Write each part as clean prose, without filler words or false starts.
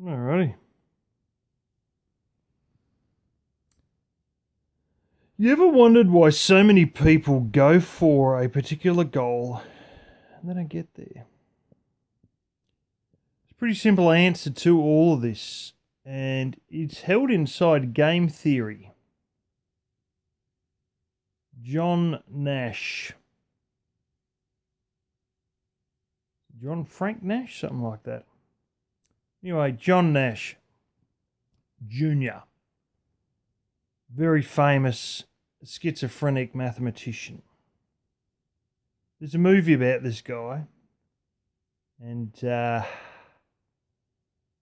Alrighty. You ever wondered why so many people go for a particular goal and they don't get there? It's a pretty simple answer to all of this, and it's held inside game theory. John Nash. John Frank Nash? Something like that. Anyway, John Nash Jr., very famous schizophrenic mathematician. There's a movie about this guy, and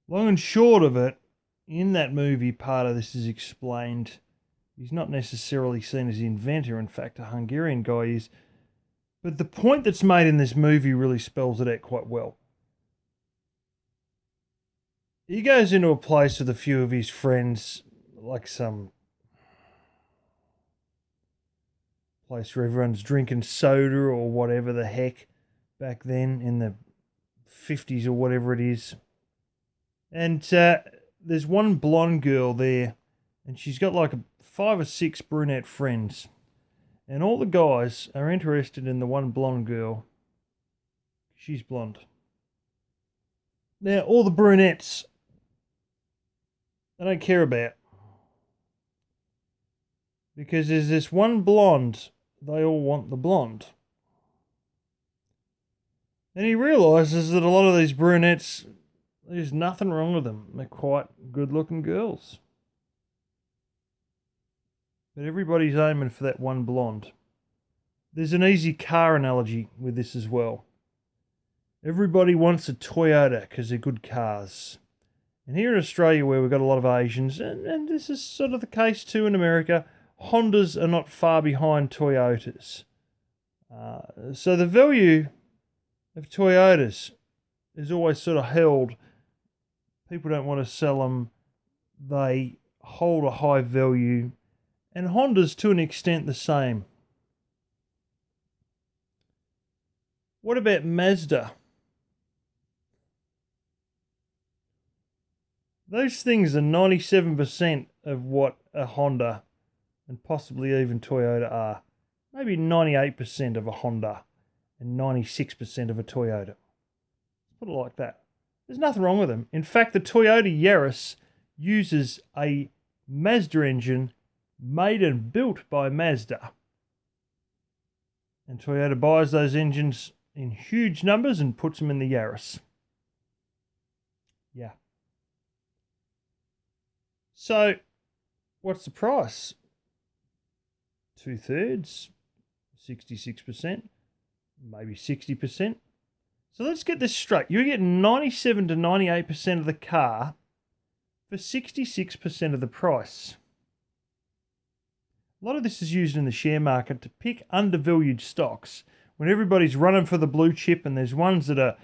long and short of it, in that movie, part of this is explained. He's not necessarily seen as the inventor. In fact, a Hungarian guy is. But the point that's made in this movie really spells it out quite well. He goes into a place with a few of his friends, like some place where everyone's drinking soda or whatever the heck back then in the 50s or whatever it is. And there's one blonde girl there, and she's got like 5 or 6 brunette friends. And all the guys are interested in the one blonde girl. She's blonde. Now, all the brunettes, they don't care about. Because there's this one blonde, they all want the blonde. And he realises that a lot of these brunettes, there's nothing wrong with them. They're quite good-looking girls. But everybody's aiming for that one blonde. There's an easy car analogy with this as well. Everybody wants a Toyota because they're good cars. And here in Australia, where we've got a lot of Asians, and this is sort of the case too in America, Hondas are not far behind Toyotas. So the value of Toyotas is always sort of held. People don't want to sell them. They hold a high value. And Honda's to an extent the same. What about Mazda? Those things are 97% of what a Honda and possibly even Toyota are. Maybe 98% of a Honda and 96% of a Toyota. Let's put it like that. There's nothing wrong with them. In fact, the Toyota Yaris uses a Mazda engine made and built by Mazda. And Toyota buys those engines in huge numbers and puts them in the Yaris. Yeah. So, what's the price? 2/3, 66%, maybe 60%. So let's get this straight. You're getting 97 to 98% of the car for 66% of the price. A lot of this is used in the share market to pick undervalued stocks when everybody's running for the blue chip, and there's ones that are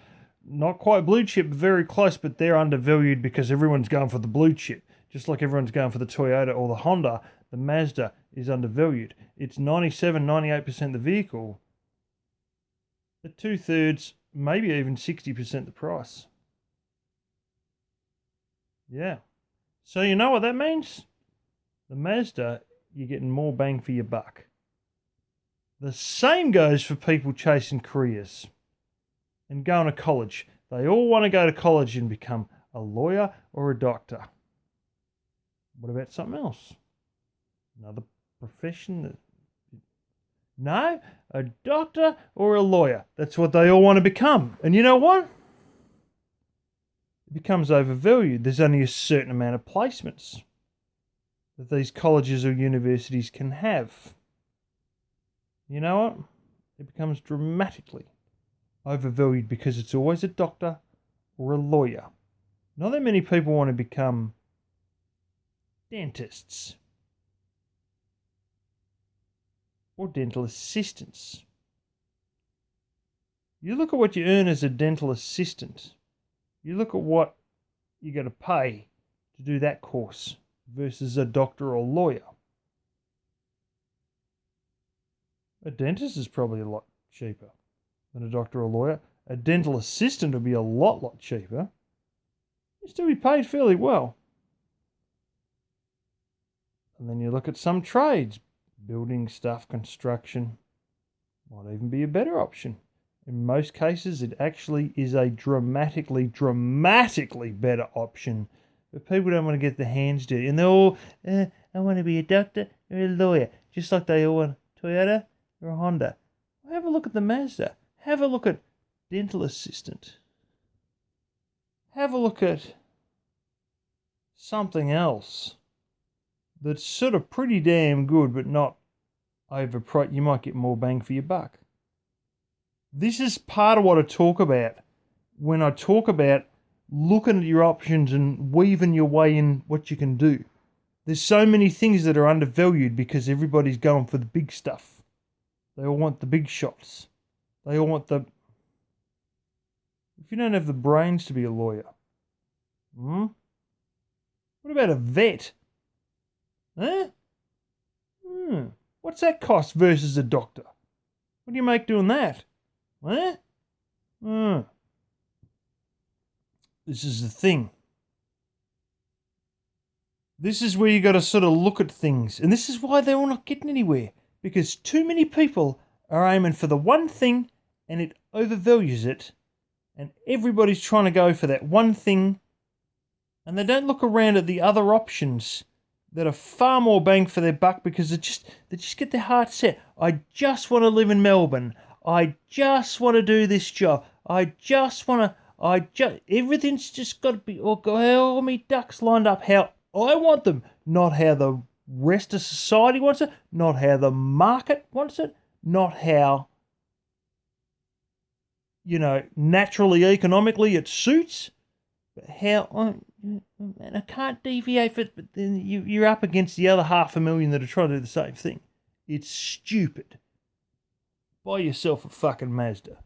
not quite blue chip, very close, but they're undervalued because everyone's going for the blue chip. Just like everyone's going for the Toyota or the Honda, the Mazda is undervalued. It's 97, 98% the vehicle. At 2/3, maybe even 60% the price. Yeah. So you know what that means? The Mazda, you're getting more bang for your buck. The same goes for people chasing careers and going to college. They all want to go to college and become a lawyer or a doctor. What about something else? Another profession? No, a doctor or a lawyer. That's what they all want to become. And you know what? It becomes overvalued. There's only a certain amount of placements that these colleges or universities can have. You know what? It becomes dramatically overvalued because it's always a doctor or a lawyer. Not that many people want to become dentists or dental assistants. You look at what you earn as a dental assistant. You look at what you're going to pay to do that course versus a doctor or lawyer. A dentist is probably a lot cheaper than a doctor or lawyer. A dental assistant would be a lot cheaper. used to be paid fairly well. And then you look at some trades, building stuff, construction, might even be a better option. In most cases, it actually is a dramatically better option. But people don't want to get their hands dirty. And they're all, I want to be a doctor or a lawyer. Just like they all want Toyota or a Honda. Have a look at the Mazda. Have a look at dental assistant. Have a look at something else that's sort of pretty damn good, but not overpriced. You might get more bang for your buck. This is part of what I talk about when I talk about looking at your options and weaving your way in what you can do. There's so many things that are undervalued because everybody's going for the big stuff. They all want the big shots. They all want the... If you don't have the brains to be a lawyer, what about a vet? Huh? What's that cost versus a doctor? What do you make doing that? Huh? This is the thing. This is where you got to sort of look at things. And this is why they're all not getting anywhere. Because too many people are aiming for the one thing and it overvalues it. And everybody's trying to go for that one thing. And they don't look around at the other options that are far more bang for their buck because they just get their heart set. I just want to live in Melbourne. I just want to do this job. Everything's just got to be, all me ducks lined up how I want them, not how the rest of society wants it, not how the market wants it, not how, naturally, economically it suits, but how, and I can't deviate for it, but then you're up against the other 500,000 that are trying to do the same thing. It's stupid. Buy yourself a fucking Mazda.